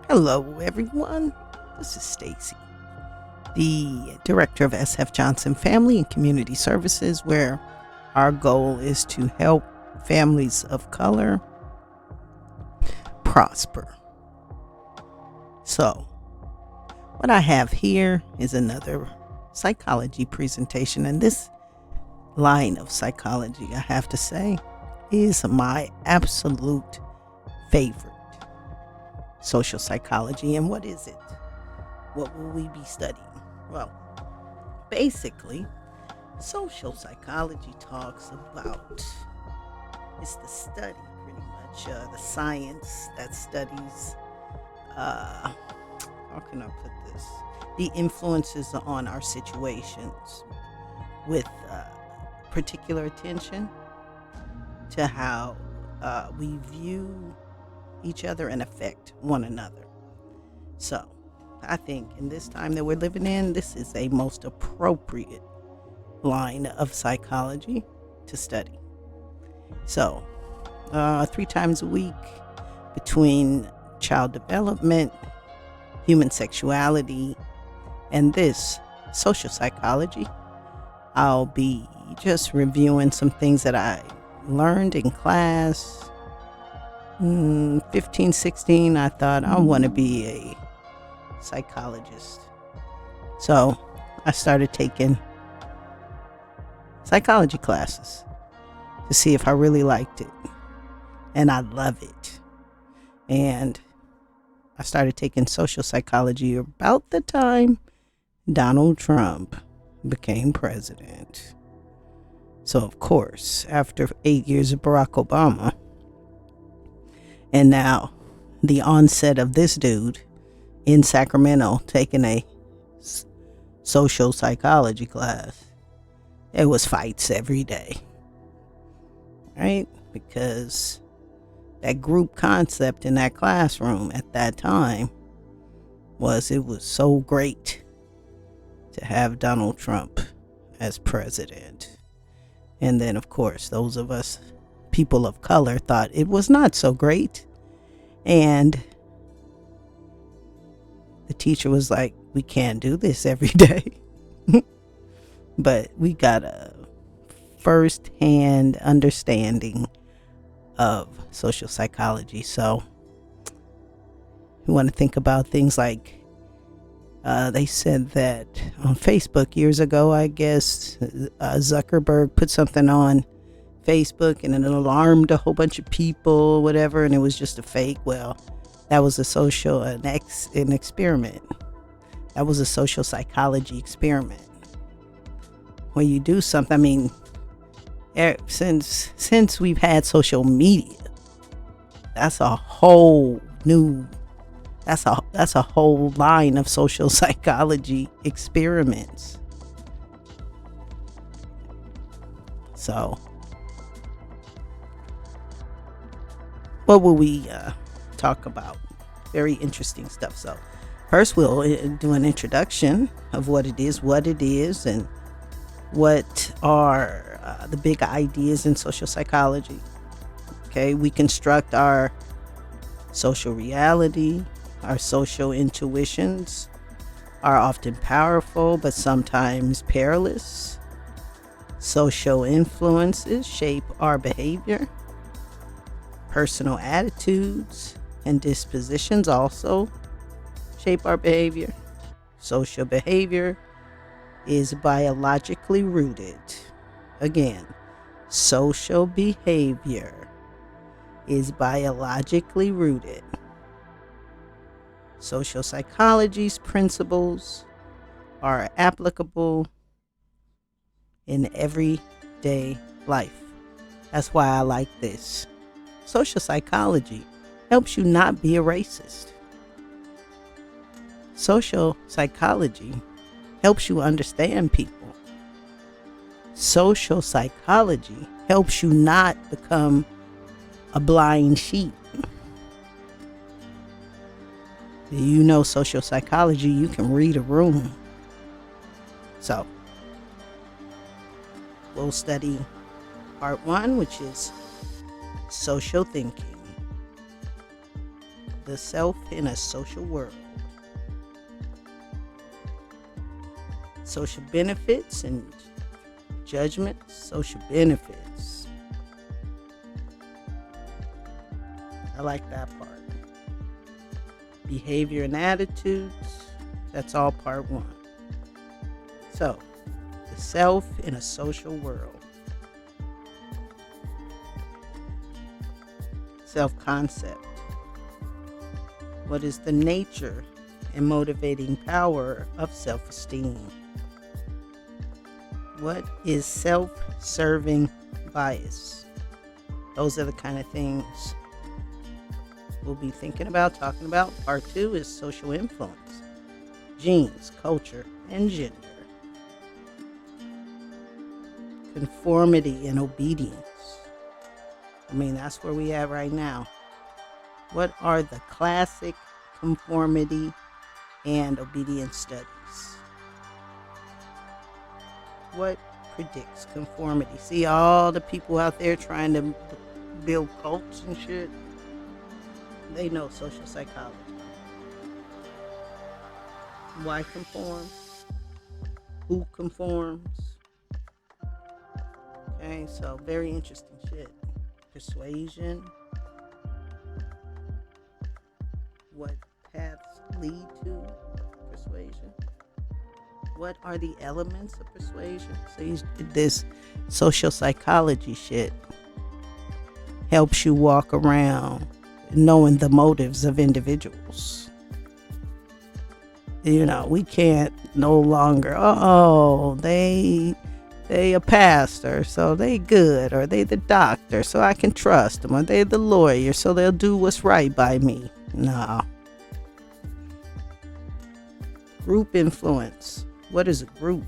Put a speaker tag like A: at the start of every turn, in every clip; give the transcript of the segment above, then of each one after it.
A: Hello, everyone. This is Stacy, the director of SF Johnson Family and Community Services, where our goal is to help families of color prosper. So, what I have here is another psychology presentation, and this line of psychology, I have to say, is my absolute favorite. Social psychology. And what is it? What will we be studying? Well, basically, social psychology talks about, it's the study pretty much, the science that studies, how can I put this? The influences on our situations with particular attention to how we view each other and affect one another. So I think in this time that we're living in, this is a most appropriate line of psychology to study. So 3 times a week between child development, human sexuality, and this social psychology, I'll be just reviewing some things that I learned in class. 15, 16, I thought I want to be a psychologist. So I started taking psychology classes to see if I really liked it. And I love it. And I started taking social psychology about the time Donald Trump became president. So, of course, after 8 years of Barack Obama, and now the onset of this dude in Sacramento taking a social psychology class, it was fights every day, right? Because that group concept in that classroom at that time it was so great to have Donald Trump as president. And then, of course, those of us people of color thought it was not so great. And the teacher was like, we can't do this every day. But we got a first-hand understanding of social psychology. So you want to think about things like, they said that on Facebook years ago, I guess, Zuckerberg put something on Facebook and it alarmed a whole bunch of people, whatever, and it was just a fake. Well, that was an experiment. That was a social psychology experiment. When you do something, I mean, since we've had social media, that's a whole line of social psychology experiments. So what will we talk about? Very interesting stuff. So first we'll do an introduction of what it is, and what are the big ideas in social psychology. Okay, we construct our social reality. Our social intuitions are often powerful, but sometimes perilous. Social influences shape our behavior. Personal attitudes and dispositions also shape our behavior. Social behavior is biologically rooted. Again, social behavior is biologically rooted. Social psychology's principles are applicable in everyday life. That's why I like this. Social psychology helps you not be a racist. Social psychology helps you understand people. Social psychology helps you not become a blind sheep. You know, social psychology, you can read a room. So we'll study part 1, which is social thinking. the self in a social world. Social benefits and judgments. Social benefits. I like that part. Behavior and attitudes. That's all part one. So, the self in a social world. Self-concept. What is the nature and motivating power of self-esteem? What is self-serving bias? Those are the kind of things we'll be thinking about, talking about. Part two is social influence, genes, culture, and gender. Conformity and obedience. I mean, that's where we at right now. What are the classic conformity and obedience studies? What predicts conformity? See all the people out there trying to build cults and shit? They know social psychology. Why conform? Who conforms? Okay, so very interesting shit. Persuasion. What paths lead to persuasion? What are the elements of persuasion? So this social psychology shit helps you walk around knowing the motives of individuals. You know, we can't no longer, they a pastor, so they good, or they the doctor, so I can trust them, or they the lawyer, so they'll do what's right by me. No. Group influence. What is a group?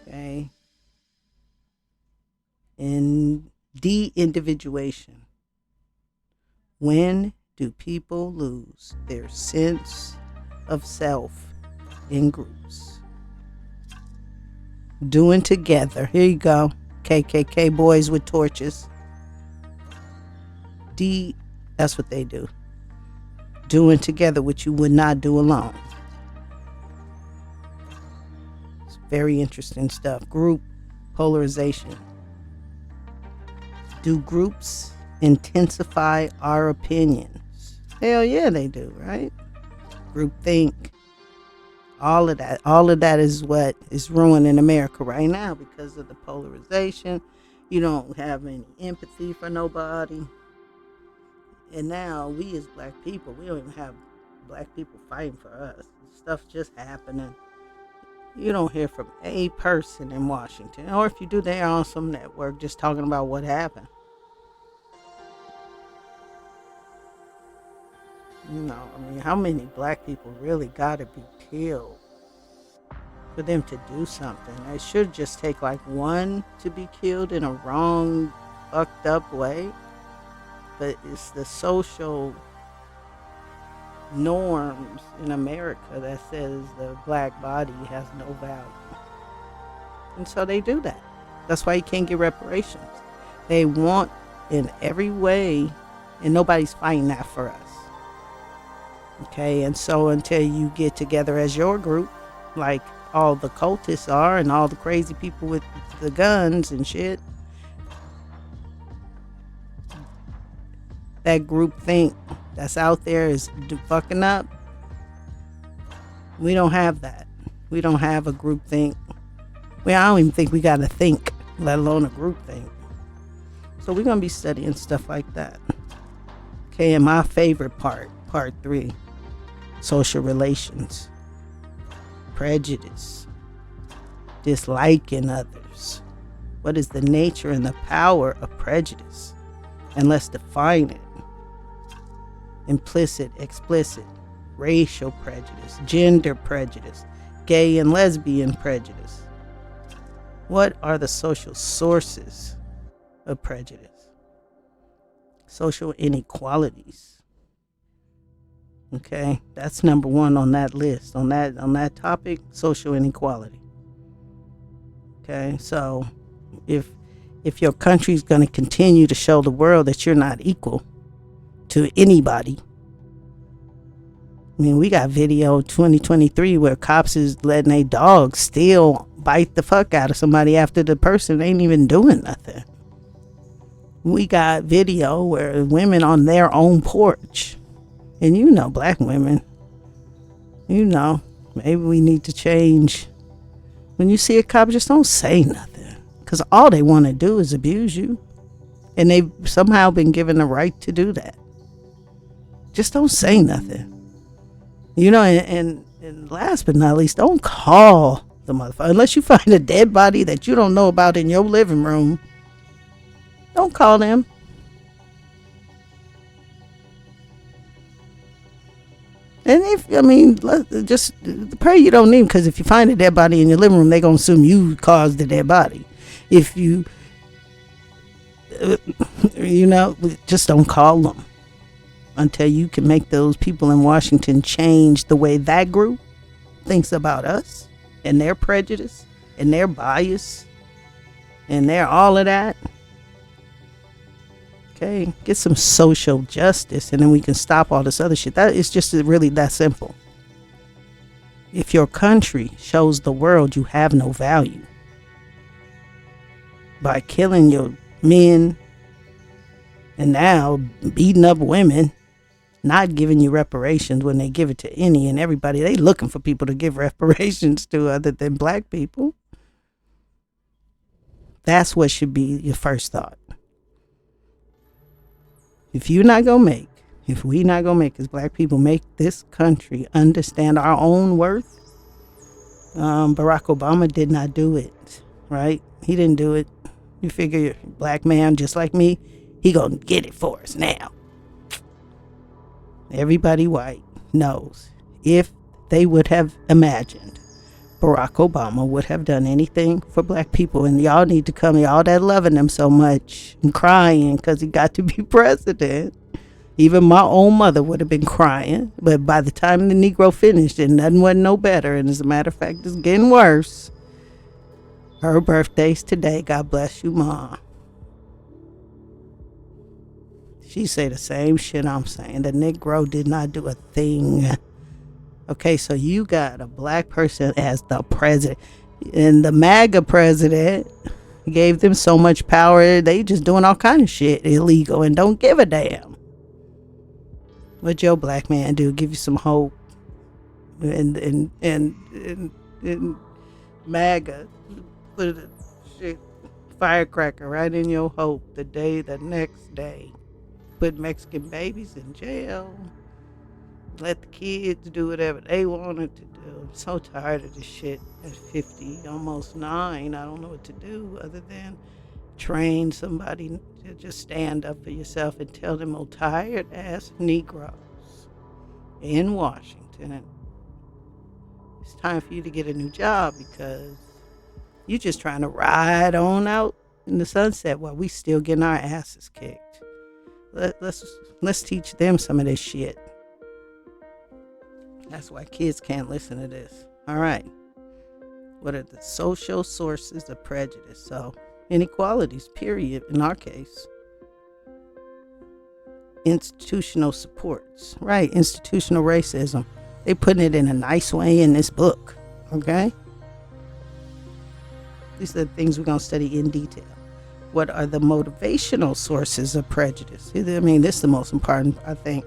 A: Okay. In de-individuation. When do people lose their sense of self in groups? Doing together. Here you go. KKK boys with torches. That's what they do. Doing together what you would not do alone. It's very interesting stuff. Group polarization. Do groups intensify our opinions? Hell yeah, they do, right? Groupthink. All of that is what is ruining America right now because of the polarization. You don't have any empathy for nobody. And now we as black people, we don't even have black people fighting for us. Stuff just happening. You don't hear from a person in Washington. Or if you do, they're on some network just talking about what happened. You know, I mean, how many black people really got to be killed for them to do something? It should just take like one to be killed in a wrong, fucked up way. But it's the social norms in America that says the black body has no value. And so they do that. That's why you can't get reparations. They want in every way, and nobody's fighting that for us. Okay, and so until you get together as your group, like all the cultists are and all the crazy people with the guns and shit, that group think that's out there is fucking up. We don't have that. We don't have a group think. I don't even think we got to think, let alone a group think. So we're going to be studying stuff like that. Okay, and my favorite part 3, social relations, prejudice, disliking others. What is the nature and the power of prejudice? And let's define it. Implicit, explicit, racial prejudice, gender prejudice, gay and lesbian prejudice. What are the social sources of prejudice? Social inequalities. Okay, that's number 1 on that list, on that topic, social inequality. Okay, so if if your country's going to continue to show the world that you're not equal to anybody. I mean, we got video 2023 where cops is letting a dog still bite the fuck out of somebody after the person ain't even doing nothing. We got video where women on their own porch, and you know, black women, you know, maybe we need to change. When you see a cop, just don't say nothing, because all they want to do is abuse you, and they've somehow been given the right to do that. Just don't say nothing. You know, and last but not least, don't call the motherfucker. Unless you find a dead body that you don't know about in your living room, don't call them. And just pray you don't need them, because if you find a dead body in your living room, they're going to assume you caused the dead body. If you, just don't call them until you can make those people in Washington change the way that group thinks about us and their prejudice and their bias and their all of that. Okay, get some social justice, and then we can stop all this other shit. That is just really that simple. If your country shows the world you have no value by killing your men and now beating up women, not giving you reparations when they give it to any and everybody, they looking for people to give reparations to other than black people. That's what should be your first thought. If we not gonna make as black people make this country understand our own worth, Barack Obama did not do it, right? He didn't do it. You figure black man just like me, he gonna get it for us now. Everybody white knows if they would have imagined Barack Obama would have done anything for black people, and y'all need to come, y'all that loving him so much and crying because he got to be president. Even my own mother would have been crying, but by the time the Negro finished, and nothing wasn't no better, and as a matter of fact, it's getting worse. Her birthday's today. God bless you, Ma. She say the same shit I'm saying. The Negro did not do a thing. Okay, so you got a black person as the president, and the MAGA president gave them so much power, they just doing all kind of shit illegal and don't give a damn. What your black man do? Give you some hope, and MAGA put a shit firecracker right in your hope the next day. Put Mexican babies in jail. Let the kids do whatever they wanted to do. I'm so tired of this shit at 50, almost 9. I don't know what to do other than train somebody to just stand up for yourself and tell them old tired ass Negroes in Washington, it's time for you to get a new job, because you're just trying to ride on out in the sunset while we still getting our asses kicked. Let's teach them some of this shit. That's why kids can't listen to this. All right. What are the social sources of prejudice? So, inequalities, period, in our case. Institutional supports. Right, institutional racism. They putting it in a nice way in this book. Okay? These are the things we're going to study in detail. What are the motivational sources of prejudice? I mean, this is the most important, I think.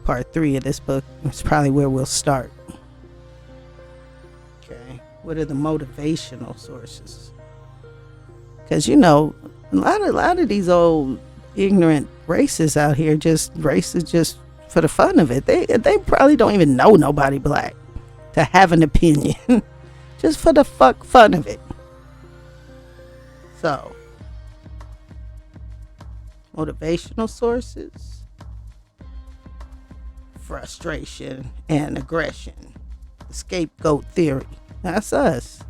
A: Part 3 of this book is probably where we'll start. Okay, what are the motivational sources? Because a lot of these old ignorant racists out here just racist just for the fun of it. They probably don't even know nobody black to have an opinion, just for the fun of it. So, motivational sources. Frustration and aggression. The scapegoat theory. That's us.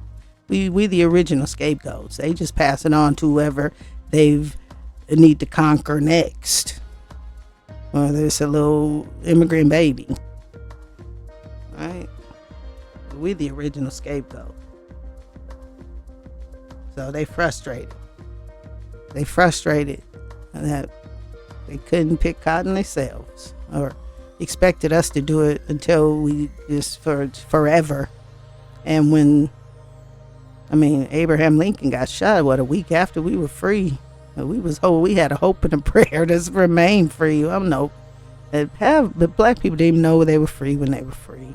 A: We the original scapegoats. They just pass it on to whoever they need to conquer next. Or there's a little immigrant baby. Right? We the original scapegoat. So they frustrated. They frustrated that they couldn't pick cotton themselves, or expected us to do it until we just for forever. And when Abraham Lincoln got shot, a week after we were free. We had a hope and a prayer to remain free. I don't know. The black people didn't even know they were free when they were free.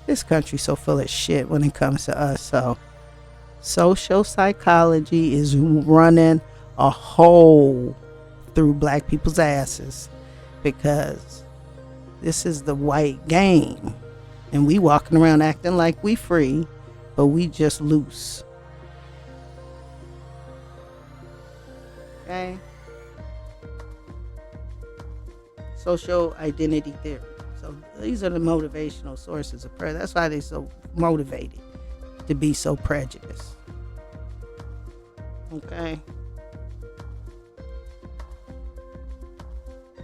A: This country's so full of shit when it comes to us. So social psychology is running a hole through black people's asses, because this is the white game, and we walking around acting like we free, but we just loose. Okay. Social identity theory. So these are the motivational sources of prayer. That's why they're so motivated to be so prejudiced. Okay.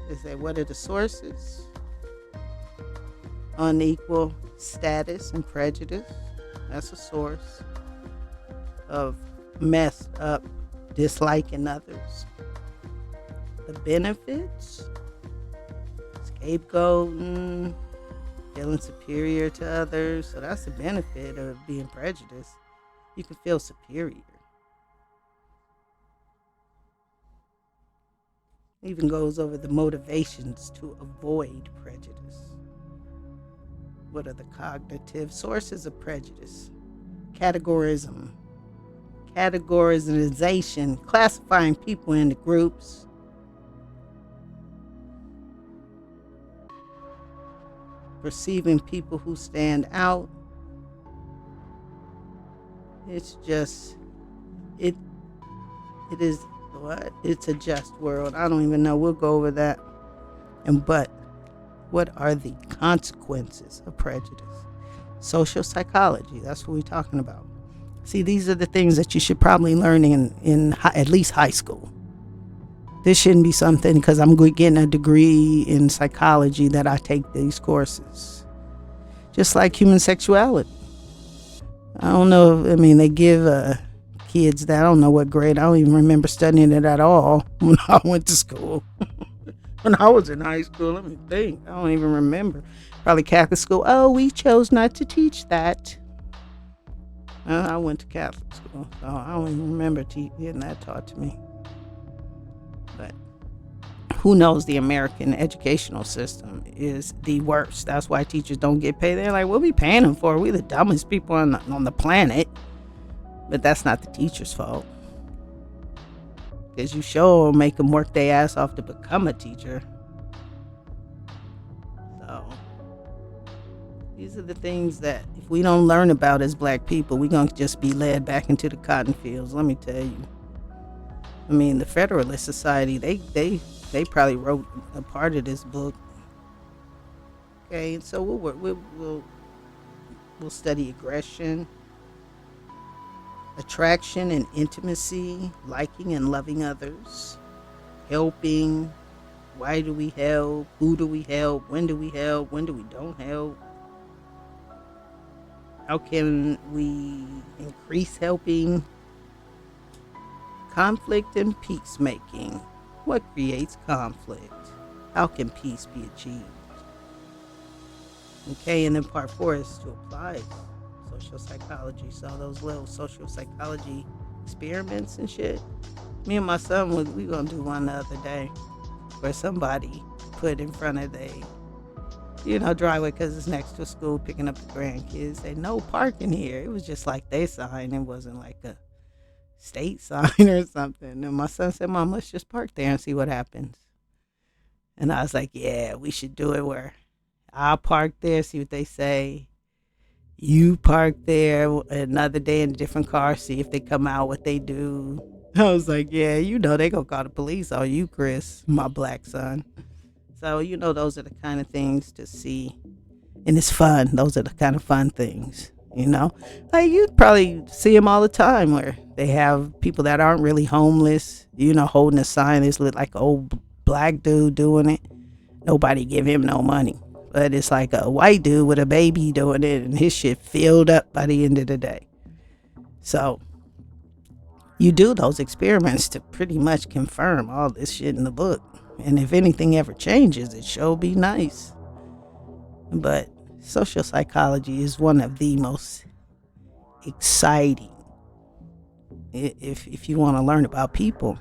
A: They say, what are the sources? Unequal status and prejudice. That's a source of messed up disliking others. The benefits, scapegoating, feeling superior to others. So that's the benefit of being prejudiced. You can feel superior. Even goes over the motivations to avoid prejudice. What are the cognitive sources of prejudice? Categorization, classifying people into groups. Perceiving people who stand out. It's just, it is what? It's a just world. I don't even know. We'll go over that. But what are the consequences of prejudice? Social psychology. That's what we're talking about. See, these are the things that you should probably learn in at least high school. This shouldn't be something because I'm getting a degree in psychology that I take these courses. Just like human sexuality. I don't know. They give kids that. I don't know what grade. I don't even remember studying it at all when I went to school. When I was in high school, let me think. I don't even remember. Probably Catholic school. Oh, we chose not to teach that. I went to Catholic school, so I don't even remember getting that taught to me. But who knows, the American educational system is the worst. That's why teachers don't get paid. They're like, what are we paying them for? We're the dumbest people on the planet. But that's not the teacher's fault. Because you sure make them work their ass off to become a teacher. So these are the things that if we don't learn about as black people, we're going to just be led back into the cotton fields. Let me tell you. The Federalist Society, they probably wrote a part of this book. Okay, and so we'll study aggression, attraction and intimacy, liking and loving others, helping, why do we help, who do we help, when do we don't help, how can we increase helping, conflict and peacemaking, what creates conflict, how can peace be achieved. Okay, and then part 4 is to apply social psychology. So those little social psychology experiments and shit, me and my son, we gonna do one the other day where somebody put in front of the driveway, because it's next to a school, picking up the grandkids, say no parking here. It was just like their sign. It wasn't like a state sign or something. And my son said, Mom, let's just park there and see what happens. And I was like, yeah, we should do it where I'll park there, see what they say. You park there another day in a different car, see if they come out, what they do. I was like, yeah, they gonna call the police on you, Chris, my black son. So, those are the kind of things to see. And it's fun. Those are the kind of fun things, Like you probably see them all the time where they have people that aren't really homeless, holding a sign. It's like an old black dude doing it. Nobody give him no money. But it's like a white dude with a baby doing it, and his shit filled up by the end of the day. So you do those experiments to pretty much confirm all this shit in the book. And if anything ever changes, it sure be nice. But social psychology is one of the most exciting, if you want to learn about people,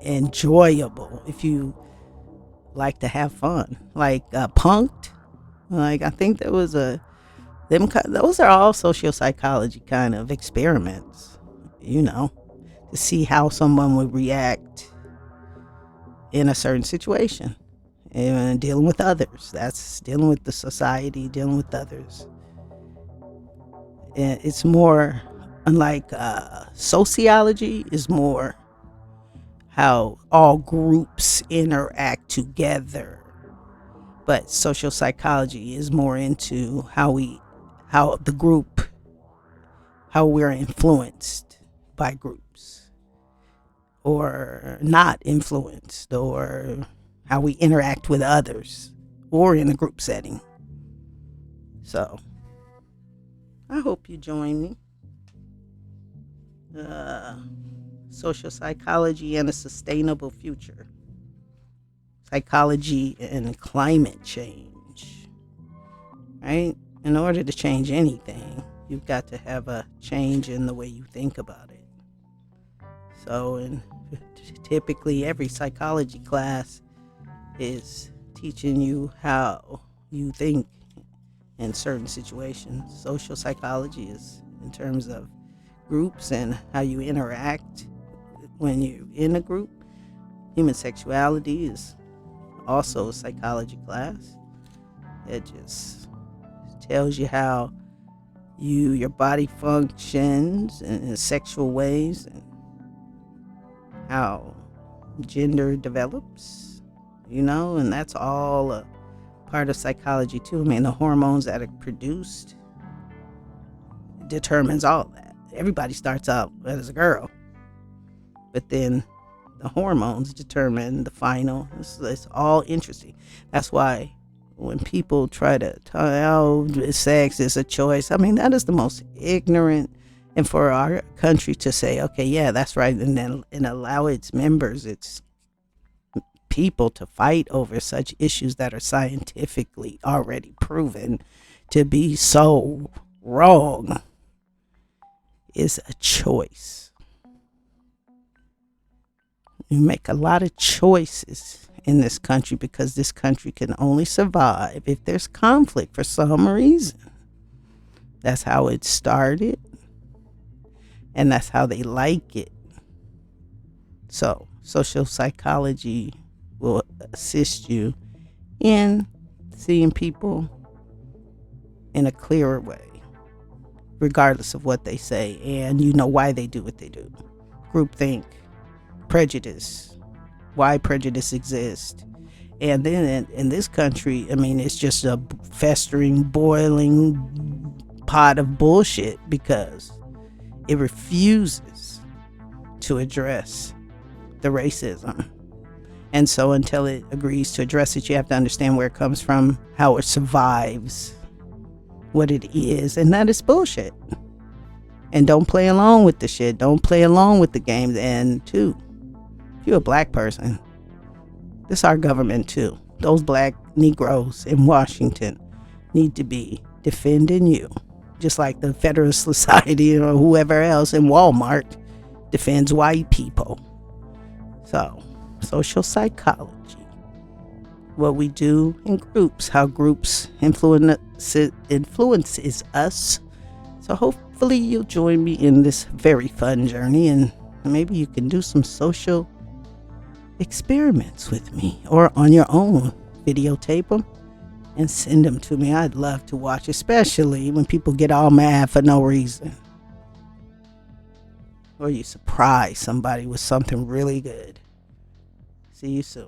A: enjoyable, if you like to have fun, like Punked. Like, I think there was those are all sociopsychology kind of experiments, to see how someone would react in a certain situation and dealing with others. That's dealing with the society, dealing with others. And it's more, unlike sociology, is more how all groups interact together. But social psychology is more into how we're influenced by groups, or not influenced, or how we interact with others, or in a group setting. So, I hope you join me. Social psychology and a sustainable future. Psychology and climate change. Right? In order to change anything, you've got to have a change in the way you think about it. So, typically every psychology class is teaching you how you think in certain situations. Social psychology is in terms of groups and how you interact when you're in a group. Human sexuality is also a psychology class. It just tells you how your body functions in sexual ways, and how gender develops, and that's all a part of psychology too. I mean, the hormones that are produced determines all that. Everybody starts out as a girl, but then the hormones determine the final. It's all interesting. That's why when people try to tell sex is a choice, I mean, that is the most ignorant. And for our country to say, okay, yeah, that's right, and allow its members, its people, to fight over such issues that are scientifically already proven to be so wrong, is a choice. You make a lot of choices in this country because this country can only survive if there's conflict for some reason. That's how it started, and that's how they like it. So, social psychology will assist you in seeing people in a clearer way, regardless of what they say, and why they do what they do. Groupthink, prejudice, why prejudice exists. And then in this country, I mean, it's just a festering, boiling pot of bullshit because it refuses to address the racism. And so until it agrees to address it, you have to understand where it comes from, how it survives, what it is, and that is bullshit. And don't play along with the shit. Don't play along with the games. And two, if you're a black person, this is our government too. Those black Negroes in Washington need to be defending you, just like the Federalist Society or whoever else in Walmart defends white people. So, social psychology, what we do in groups, how groups influences us. So hopefully you'll join me in this very fun journey, and maybe you can do some social experiments with me, or on your own, videotape them and send them to me. I'd love to watch, especially when people get all mad for no reason, or you surprise somebody with something really good. See you soon.